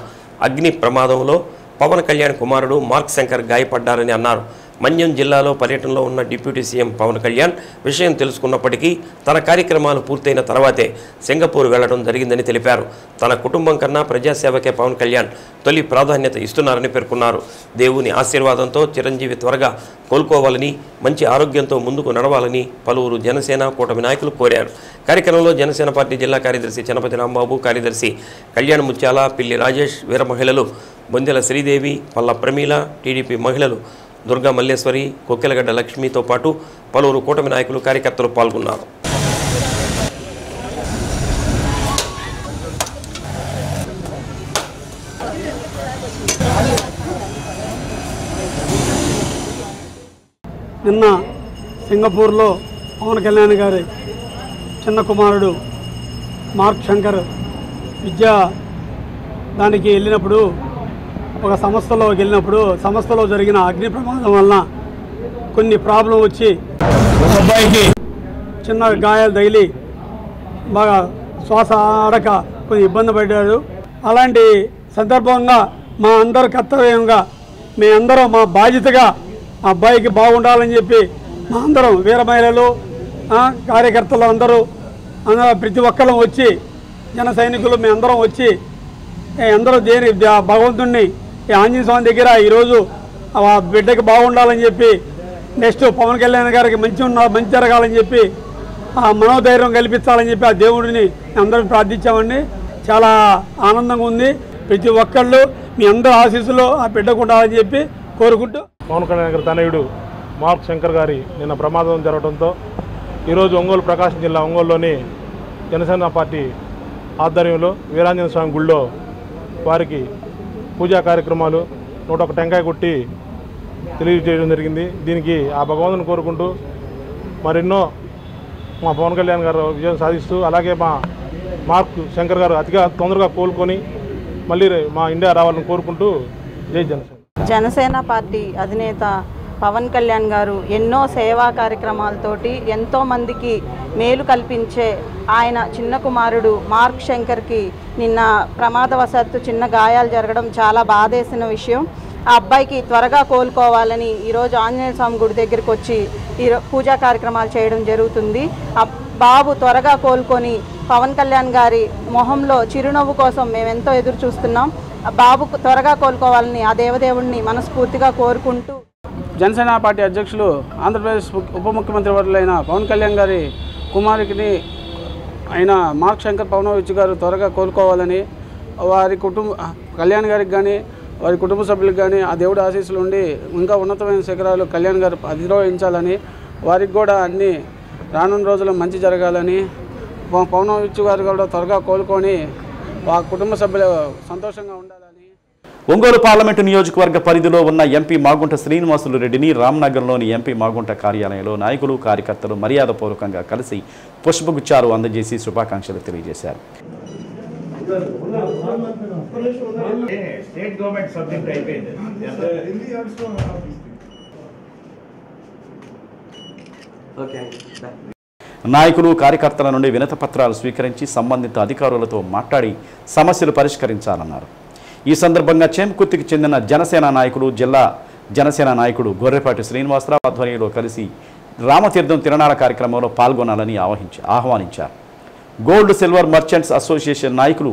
అగ్ని ప్రమాదంలో పవన్ కళ్యాణ్ కుమారుడు మార్క్ శంకర్ గాయపడ్డారని అన్నారు. మన్యం జిల్లాలో పర్యటనలో ఉన్న డిప్యూటీ సీఎం పవన్ కళ్యాణ్ విషయం తెలుసుకున్నప్పటికీ తన కార్యక్రమాలు పూర్తయిన తర్వాతే సింగపూర్ వెళ్లడం జరిగిందని తెలిపారు. తన కుటుంబం కన్నా ప్రజాసేవకే పవన్ కళ్యాణ్ తొలి ప్రాధాన్యత ఇస్తున్నారని పేర్కొన్నారు. దేవుని ఆశీర్వాదంతో చిరంజీవి త్వరగా కోలుకోవాలని, మంచి ఆరోగ్యంతో ముందుకు నడవాలని పలువురు జనసేన కూటమి నాయకులు కోరారు. కార్యక్రమంలో జనసేన పార్టీ జిల్లా కార్యదర్శి చనపతి రాంబాబు, కార్యదర్శి కళ్యాణ్ ముత్యాల, పిల్లి రాజేష్, వీర మహిళలు బొందెల శ్రీదేవి, పల్ల ప్రమీల, టీడీపీ మహిళలు దుర్గా మల్లేశ్వరి, కొక్కెలగడ్డ లక్ష్మితో పాటు పలువురు కూటమి నాయకులు, కార్యకర్తలు పాల్గొన్నారు. నిన్న సింగపూర్లో పవన్ కళ్యాణ్ గారి చిన్న కుమారుడు మార్క్ శంకర్ విద్యా దానికి వెళ్ళినప్పుడు, ఒక సంస్థలో జరిగిన అగ్ని ప్రమాదం వలన కొన్ని ప్రాబ్లం వచ్చి అబ్బాయికి చిన్న గాయాలు తగిలి బాగా శ్వాస ఆడక కొంచెం ఇబ్బంది పడ్డాడు. అలాంటి సందర్భంగా మా అందరు కర్తవ్యంగా మేమందరం మా బాధ్యతగా ఆ అబ్బాయికి బాగుండాలని చెప్పి మా అందరం వీర మహిళలు, కార్యకర్తలు అందరూ ప్రతి ఒక్కరం వచ్చి, జన సైనికులు మేమందరం వచ్చి అందరూ భగవంతుడిని ఆంజనేయ స్వామి దగ్గర ఈరోజు ఆ బిడ్డకి బాగుండాలని చెప్పి, నెక్స్ట్ పవన్ కళ్యాణ్ గారికి మంచి జరగాలని చెప్పి ఆ మనోధైర్యం కల్పించాలని చెప్పి ఆ దేవుడిని అందరం ప్రార్థించామండి. చాలా ఆనందంగా ఉంది. ప్రతి ఒక్కళ్ళు మీ అందరూ ఆశీస్సులు ఆ బిడ్డకు ఉండాలని చెప్పి కోరుకుంటూ, పవన్ కళ్యాణ్ గారి తనయుడు మార్క్ శంకర్ గారి నిన్న ప్రమాదం జరగడంతో ఈరోజు ఒంగోలు, ప్రకాశం జిల్లా ఒంగోలులోని జనసేన పార్టీ ఆధ్వర్యంలో వీరాంజనేయ స్వామి గుళ్ళో వారికి పూజా కార్యక్రమాలు 101 టెంకాయ కొట్టి తెలియజేయడం జరిగింది. దీనికి ఆ భగవంతుని కోరుకుంటూ మరెన్నో మా పవన్ కళ్యాణ్ గారు విజయం సాధిస్తూ, అలాగే మా మార్క్ శంకర్ గారు అతిగా తొందరగా కోలుకొని మళ్ళీ మా ఇండియా రావాలని కోరుకుంటూ జై జనసేన. జనసేన పార్టీ అధినేత పవన్ కళ్యాణ్ గారు ఎన్నో సేవా కార్యక్రమాలతోటి ఎంతోమందికి మేలు కల్పించే ఆయన చిన్న కుమారుడు మార్క్ శంకర్కి నిన్న ప్రమాదవశాత్తు చిన్న గాయాలు జరగడం చాలా బాధేసిన విషయం. ఆ అబ్బాయికి త్వరగా కోలుకోవాలని ఈరోజు ఆంజనేయ స్వామి గుడి దగ్గరికి వచ్చి పూజా కార్యక్రమాలు చేయడం జరుగుతుంది. ఆ బాబు త్వరగా కోలుకొని పవన్ కళ్యాణ్ గారి మొహంలో చిరునవ్వు కోసం మేమెంతో ఎదురు చూస్తున్నాం. ఆ బాబు త్వరగా కోలుకోవాలని ఆ దేవదేవుడిని మనస్ఫూర్తిగా కోరుకుంటూ జనసేన పార్టీ అధ్యక్షులు ఆంధ్రప్రదేశ్ ఉప ముఖ్యమంత్రి వర్యులైన పవన్ కళ్యాణ్ గారి కుమారుడిని అయిన మార్క్ శంకర్ పవనోవిచ్ గారు త్వరగా కోలుకోవాలని, వారి కళ్యాణ్ గారికి కానీ వారి కుటుంబ సభ్యులకు కానీ ఆ దేవుడి ఆశీస్సులు ఉండి ఇంకా ఉన్నతమైన శిఖరాలు కళ్యాణ్ గారు అధిరోహించాలని, వారికి కూడా అన్ని రానున్న రోజుల్లో మంచి జరగాలని, పవనోవిచ్ గారు కూడా త్వరగా కోలుకొని ఆ కుటుంబ సభ్యులు సంతోషంగా ఉండాలని. ఒంగోలు పార్లమెంటు నియోజకవర్గ పరిధిలో ఉన్న ఎంపీ మాగుంట శ్రీనివాసులు రెడ్డిని రామ్నగర్లోని ఎంపీ మాగుంట కార్యాలయంలో నాయకులు కార్యకర్తలు మర్యాదపూర్వకంగా కలిసి పుష్పగుచ్చాలు అందజేసి శుభాకాంక్షలు తెలియజేశారు. నాయకులు కార్యకర్తల నుండి వినతి పత్రాలు స్వీకరించి సంబంధిత అధికారులతో మాట్లాడి సమస్యలు పరిష్కరించాలన్నారు. ఈ సందర్భంగా చేమకుర్తికి చెందిన జనసేన నాయకులు జిల్లా జనసేన నాయకుడు గొర్రెపాటి శ్రీనివాసరావు ఆధ్వర్యంలో కలిసి రామతీర్థం తిరణాల కార్యక్రమంలో పాల్గొనాలని ఆహ్వానించారు. గోల్డ్ సిల్వర్ మర్చెంట్స్ అసోసియేషన్ నాయకులు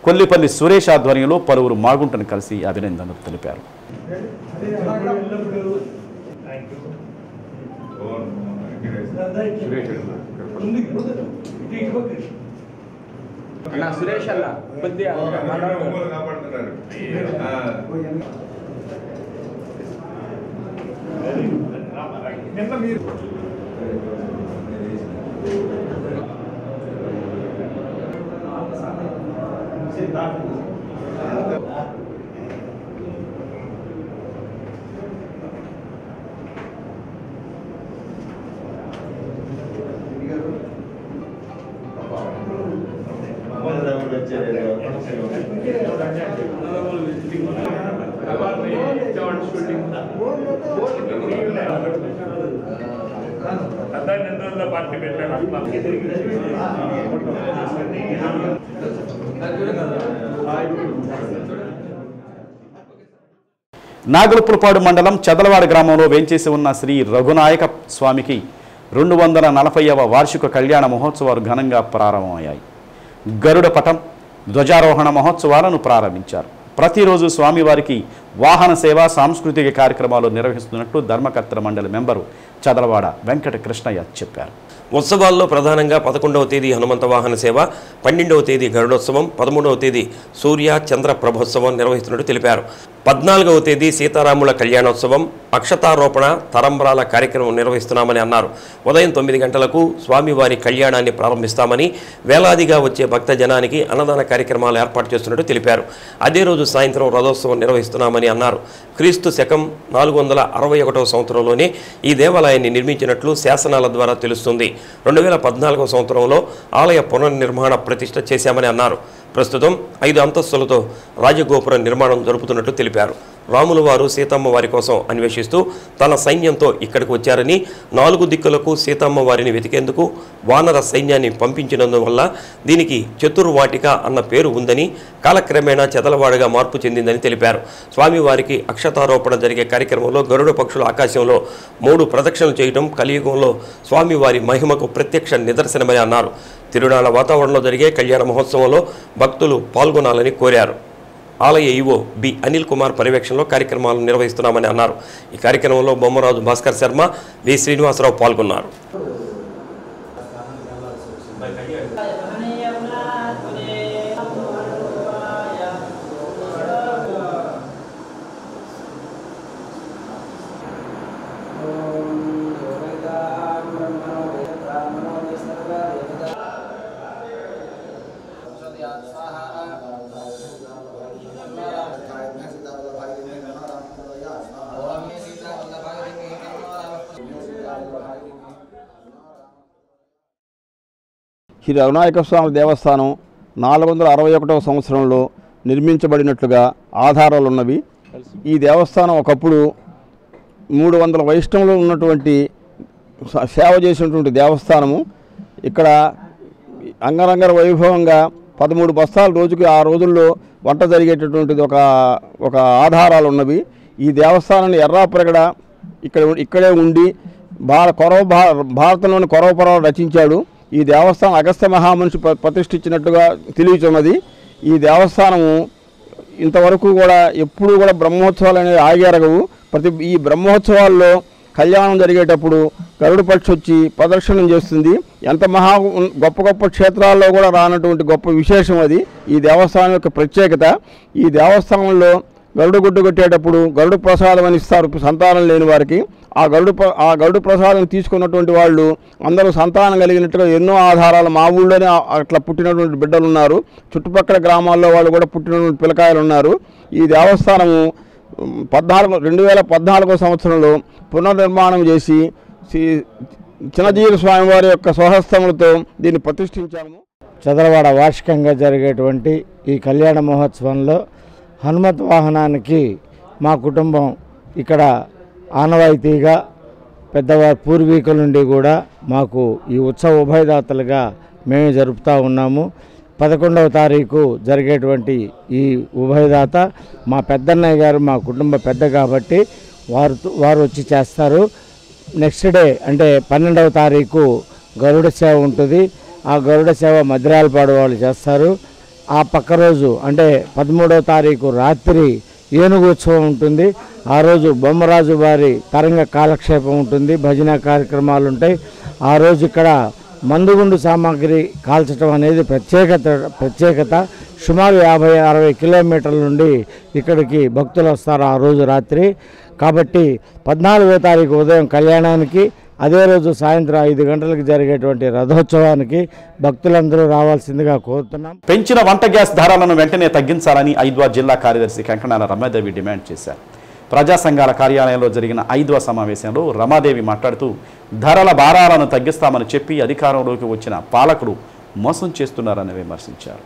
కొల్లిపల్లి సురేష్ ఆధ్వర్యంలో పలువురు మాగుంటను కలిసి అభినందనలు తెలిపారు. సురేష్ అన్న కొద్దిగా నాగులపులపాడు మండలం చదలవాడ గ్రామంలో వేంచేసి ఉన్న శ్రీ రఘునాయక స్వామికి 240వ వార్షిక కళ్యాణ మహోత్సవాలు ఘనంగా ప్రారంభమయ్యాయి. గరుడ పటం ధ్వజారోహణ మహోత్సవాలను ప్రారంభించారు. ప్రతిరోజు స్వామివారికి వాహన సేవ సాంస్కృతిక కార్యక్రమాలు నిర్వహిస్తున్నట్లు ధర్మకర్తల మండలి మెంబరు చదలవాడ వెంకట కృష్ణయ్య చెప్పారు. ఉత్సవాల్లో ప్రధానంగా 11వ తేదీ హనుమంత వాహన సేవ, 12వ తేదీ గరుడోత్సవం, 13వ తేదీ సూర్య చంద్ర ప్రభోత్సవం నిర్వహిస్తున్నట్టు తెలిపారు. 14వ తేదీ సీతారాముల కళ్యాణోత్సవం, అక్షతారోపణ, తరంబరాల కార్యక్రమం నిర్వహిస్తున్నామని అన్నారు. ఉదయం 9 గంటలకు స్వామివారి కళ్యాణాన్ని ప్రారంభిస్తామని, వేలాదిగా వచ్చే భక్త జనానికి అన్నదాన కార్యక్రమాలు ఏర్పాటు చేస్తున్నట్టు తెలిపారు. అదే రోజు సాయంత్రం రథోత్సవం నిర్వహిస్తున్నామని అన్నారు. క్రీస్తు శకం 461వ సంవత్సరంలోనే ఈ దేవాలయాన్ని నిర్మించినట్లు శాసనాల ద్వారా తెలుస్తుంది. 2014వ సంవత్సరంలో ఆలయ పునర్నిర్మాణ ప్రతిష్ఠ చేశామని అన్నారు. ప్రస్తుతం 5 అంతస్తులతో రాజగోపుర నిర్మాణం జరుపుతున్నట్టు తెలిపారు. రాముల వారు సీతమ్మ వారి కోసం అన్వేషిస్తూ తన సైన్యంతో ఇక్కడికి వచ్చారని, 4 దిక్కులకు సీతమ్మ వారిని వెతికేందుకు వానర సైన్యాన్ని పంపించినందువల్ల దీనికి చతుర్వాటిక అన్న పేరు ఉందని, కాలక్రమేణా చదలవాడగా మార్పు చెందిందని తెలిపారు. స్వామివారికి అక్షతారోపణ జరిగే కార్యక్రమంలో గరుడ పక్షుల ఆకాశంలో 3 ప్రదక్షిణలు చేయడం కలియుగంలో స్వామివారి మహిమకు ప్రత్యక్ష నిదర్శనమని అన్నారు. తిరునాళ్ల వాతావరణంలో జరిగే కళ్యాణ మహోత్సవంలో భక్తులు పాల్గొనాలని కోరారు. ఆలయ ఈవో బి అనిల్ కుమార్ పర్యవేక్షణలో కార్యక్రమాలను నిర్వహిస్తున్నామని అన్నారు. ఈ కార్యక్రమంలో బొమ్మరాజు భాస్కర్ శర్మ, వి శ్రీనివాసరావు పాల్గొన్నారు. శ్రీ రఘునాయక స్వామి దేవస్థానం 461వ సంవత్సరంలో నిర్మించబడినట్లుగా ఆధారాలు ఉన్నవి. ఈ దేవస్థానం ఒకప్పుడు 300 వైష్ణవులు ఉన్నటువంటి సేవ చేసినటువంటి దేవస్థానము. ఇక్కడ అంగరంగ వైభవంగా 13 బస్తాల రోజుకి ఆ రోజుల్లో వంట జరిగేటటువంటిది ఒక ఆధారాలు ఉన్నవి. ఈ దేవస్థానాన్ని ఎర్రాప్రగడ ఇక్కడే ఉండి భారతంలోని కొరవపరాలు రచించాడు. ఈ దేవస్థానం అగస్త్య మహామనిషి ప్రతిష్ఠించినట్టుగా తెలియచున్నది. ఈ దేవస్థానము ఇంతవరకు కూడా ఎప్పుడూ కూడా బ్రహ్మోత్సవాలు అనేవి ఆగేరగవు. ఈ బ్రహ్మోత్సవాల్లో కళ్యాణం జరిగేటప్పుడు గరుడ పక్షి వచ్చి ప్రదర్శనం చేస్తుంది. ఎంత గొప్ప గొప్ప క్షేత్రాల్లో కూడా రానటువంటి గొప్ప విశేషం అది ఈ దేవస్థానం యొక్క ప్రత్యేకత. ఈ దేవస్థానంలో గరుడ గుడ్డు కొట్టేటప్పుడు గరుడ ప్రసాదం అని ఇస్తారు సంతానం లేని వారికి. ఆ గరుడ ప్రసాదం తీసుకున్నటువంటి వాళ్ళు అందరూ సంతానం కలిగినట్టుగా ఎన్నో ఆధారాలు మా ఊళ్ళోనే అట్లా పుట్టినటువంటి బిడ్డలు ఉన్నారు. చుట్టుపక్కల గ్రామాల్లో వాళ్ళు కూడా పుట్టినటువంటి పిల్లకాయలు ఉన్నారు. ఈ దేవస్థానము 2014 సంవత్సరంలో పునర్నిర్మాణం చేసి చిన్నజీర స్వామివారి యొక్క స్వహస్తములతో దీన్ని ప్రతిష్ఠించాము. చదలవాడ వార్షికంగా జరిగేటువంటి ఈ కళ్యాణ మహోత్సవంలో హనుమత్ వాహనానికి మా కుటుంబం ఇక్కడ ఆనవాయితీగా పెద్దవారి పూర్వీకుల నుండి కూడా మాకు ఈ ఉత్సవ ఉభయదాతలుగా మేము జరుపుతూ ఉన్నాము. 11వ తారీఖు జరిగేటువంటి ఈ ఉభయదాత మా పెద్దన్నయ్య గారు మా కుటుంబ పెద్ద కాబట్టి వారు వచ్చి చేస్తారు. నెక్స్ట్ డే అంటే 12వ తారీఖు గరుడ సేవ ఉంటుంది. ఆ గరుడ సేవ మద్రాలపాడు వాళ్ళు చేస్తారు. ఆ పక్క రోజు అంటే 13వ తారీఖు రాత్రి ఏనుగు ఉత్సవం ఉంటుంది. ఆ రోజు బొమ్మరాజు వారి తరంగ కాలక్షేపం ఉంటుంది, భజన కార్యక్రమాలు ఉంటాయి. ఆ రోజు ఇక్కడ మందుగుండు సామాగ్రి కాల్చడం అనేది ప్రత్యేకత. సుమారు 50-60 కిలోమీటర్ల నుండి ఇక్కడికి భక్తులు వస్తారు ఆ రోజు రాత్రి. కాబట్టి 14వ తారీఖు ఉదయం కళ్యాణానికి, అదే రోజు సాయంత్రం 5 గంటలకు జరిగేటువంటి రథోత్సవానికి భక్తులందరూ రావాల్సిందిగా కోరుతున్నాం. పెంచిన వంట గ్యాస్ ధరలను వెంటనే తగ్గించాలని ఐద్వా జిల్లా కార్యదర్శి కంకణాల రమాదేవి డిమాండ్ చేశారు. ప్రజా సంఘాల కార్యాలయంలో జరిగిన 5వ సమావేశంలో రమాదేవి మాట్లాడుతూ ధరల భారాలను తగ్గిస్తామని చెప్పి అధికారంలోకి వచ్చిన పాలకులు మోసం చేస్తున్నారని విమర్శించారు.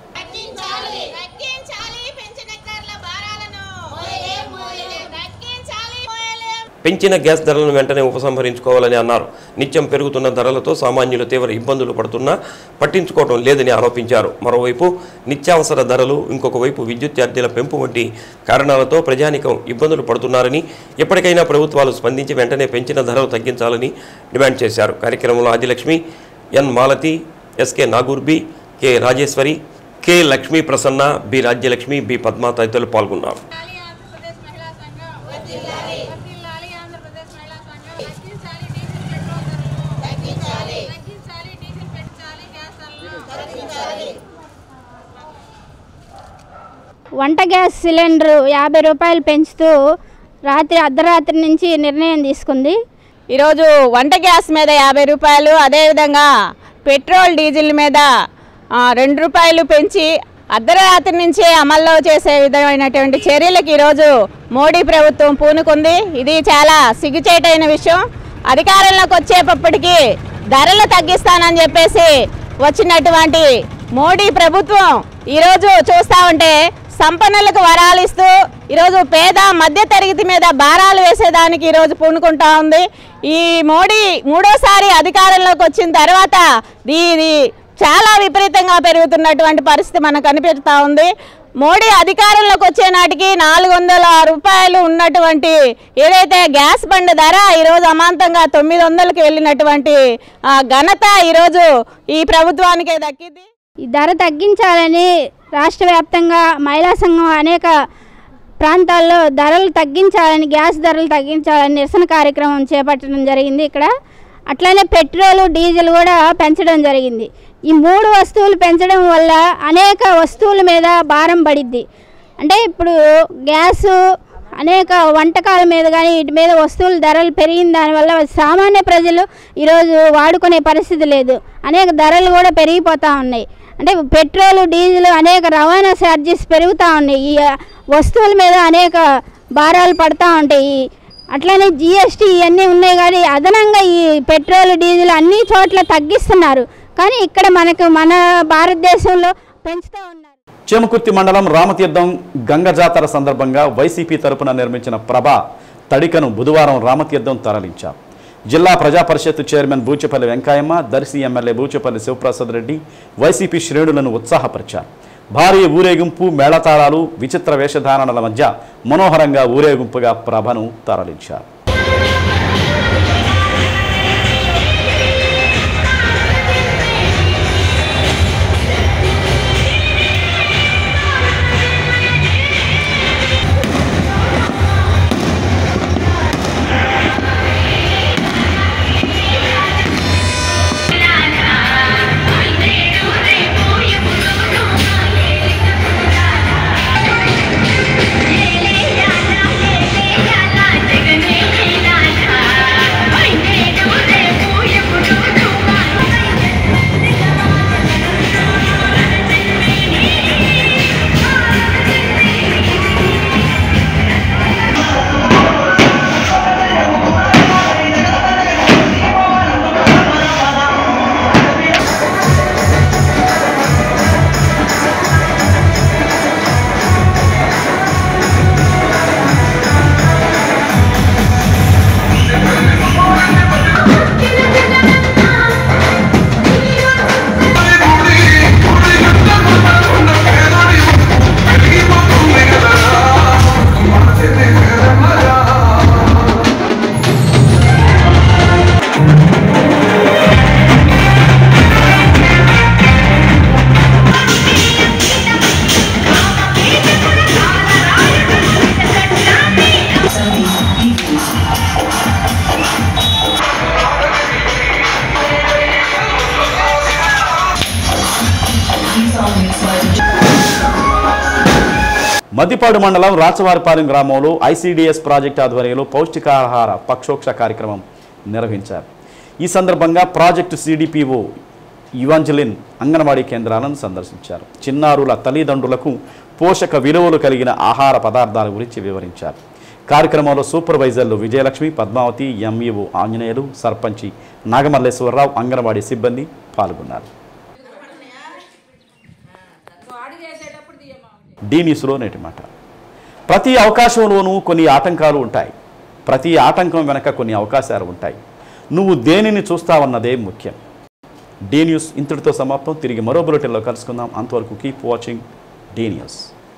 పెంచిన గ్యాస్ ధరలను వెంటనే ఉపసంహరించుకోవాలని అన్నారు. నిత్యం పెరుగుతున్న ధరలతో సామాన్యులు తీవ్ర ఇబ్బందులు పడుతున్నా పట్టించుకోవడం లేదని ఆరోపించారు. మరోవైపు నిత్యావసర ధరలు, ఇంకొక వైపు విద్యుత్ ఛార్జీల పెంపు వంటి కారణాలతో ప్రజానికం ఇబ్బందులు పడుతున్నారని, ఎప్పటికైనా ప్రభుత్వాలు స్పందించి వెంటనే పెంచిన ధరలు తగ్గించాలని డిమాండ్ చేశారు. కార్యక్రమంలో Adilakshmi, N Malathi, SK Nagurbi, K Rajeswari, K Lakshmi Prasanna, B Rajyalakshmi, B Padma తదితరులు పాల్గొన్నారు. వంట గ్యాస్ సిలిండరు 50 రూపాయలు పెంచుతూ అర్ధరాత్రి నుంచి నిర్ణయం తీసుకుంది. ఈరోజు వంట గ్యాస్ మీద 50 రూపాయలు, అదేవిధంగా పెట్రోల్ డీజిల్ మీద 2 రూపాయలు పెంచి అర్ధరాత్రి నుంచే అమల్లో చేసే విధమైనటువంటి చర్యలకు ఈరోజు మోడీ ప్రభుత్వం పూనుకుంది. ఇది చాలా సిగ్గుచేటైన విషయం. అధికారంలోకి వచ్చేటప్పటికి ధరలు తగ్గిస్తానని చెప్పేసి వచ్చినటువంటి మోడీ ప్రభుత్వం ఈరోజు చూస్తూ ఉంటే సంపన్నులకు వరాలు ఇస్తూ ఈరోజు పేద మధ్య తరగతి మీద భారాలు వేసేదానికి ఈరోజు పూనుకుంటా ఉంది. ఈ మోడీ మూడోసారి అధికారంలోకి వచ్చిన తర్వాత ఇది చాలా విపరీతంగా పెరుగుతున్నటువంటి పరిస్థితి మనకు కనిపిస్తూ ఉంది. మోడీ అధికారంలోకి వచ్చే నాటికి 400 రూపాయలు ఉన్నటువంటి ఏదైతే గ్యాస్ బండ్ ధర ఈరోజు అమాంతంగా 900కి వెళ్ళినటువంటి ఘనత ఈరోజు ఈ ప్రభుత్వానికే దక్కింది. ఈ ధర తగ్గించాలని రాష్ట్ర వ్యాప్తంగా మహిళా సంఘం అనేక ప్రాంతాల్లో ధరలు తగ్గించాలని, గ్యాస్ ధరలు తగ్గించాలని నిరసన కార్యక్రమం చేపట్టడం జరిగింది. ఇక్కడ అట్లనే పెట్రోలు, డీజిల్ కూడా పెంచడం జరిగింది. ఈ 3 వస్తువులు పెంచడం వల్ల అనేక వస్తువుల మీద భారం పడిద్ది. అంటే ఇప్పుడు గ్యాసు, అనేక వంటకాల మీద కానీ వీటి మీద వస్తువుల ధరలు పెరిగిన దానివల్ల సామాన్య ప్రజలు ఈరోజు వాడుకునే పరిస్థితి లేదు. అనేక ధరలు కూడా పెరిగిపోతూ ఉన్నాయి. అంటే పెట్రోలు, డీజిల్, అనేక రవాణా ఛార్జెస్ పెరుగుతూ ఉన్నాయి. ఈ వస్తువుల మీద అనేక భారాలు పడుతూ ఉంటాయి. అట్లనే జిఎస్టీ ఇవన్నీ ఉన్నాయి. కానీ అదనంగా ఈ పెట్రోల్, డీజిల్ అన్ని చోట్ల తగ్గిస్తున్నారు. కానీ ఇక్కడ మన భారతదేశంలో పెంచుతూ ఉన్నారు. చేమకుర్తి మండలం రామతీర్థం గంగ జాతర సందర్భంగా వైసీపీ తరపున నిర్మించిన ప్రభా తడికను బుధవారం రామతీర్థం తరలించారు. Zilla Praja Parishad chairman Buchepalli Venkayamma, Darsi MLA Buchepalli Sivaprasad Reddy YCP శ్రేణులను ఉత్సాహపరిచారు. భారీ ఊరేగింపు, మేళతాళాలు, విచిత్ర వేషధారణల మధ్య మనోహరంగా ఊరేగింపుగా ప్రభను తరలించారు. మద్దిపాడు మండలం రాచవారిపాలెం గ్రామంలో ఐసీడీఎస్ ప్రాజెక్టు ఆధ్వర్యంలో పౌష్టికాహార పక్షోక్ష కార్యక్రమం నిర్వహించారు. ఈ సందర్భంగా ప్రాజెక్టు సిడిపిఓ ఇవాంజలిన్ అంగన్వాడీ కేంద్రాలను సందర్శించారు. చిన్నారుల తల్లిదండ్రులకు పోషక విలువలు కలిగిన ఆహార పదార్థాల గురించి వివరించారు. కార్యక్రమంలో సూపర్వైజర్లు విజయలక్ష్మి, పద్మావతి, ఎంఈఓ ఆంజనేయులు, సర్పంచి నాగమల్లేశ్వరరావు, అంగన్వాడీ సిబ్బంది పాల్గొన్నారు. డి న్యూస్లో నేటి మాట. ప్రతి అవకాశంలోనూ కొన్ని ఆటంకాలు ఉంటాయి. ప్రతి ఆటంకం వెనక కొన్ని అవకాశాలు ఉంటాయి. నువ్వు దేనిని చూస్తావన్నదే ముఖ్యం. డి న్యూస్ ఇంతటితో సమాప్తం. తిరిగి మరో బులెటిన్లో కలుసుకుందాం. అంతవరకు కీప్ వాచింగ్ డి న్యూస్.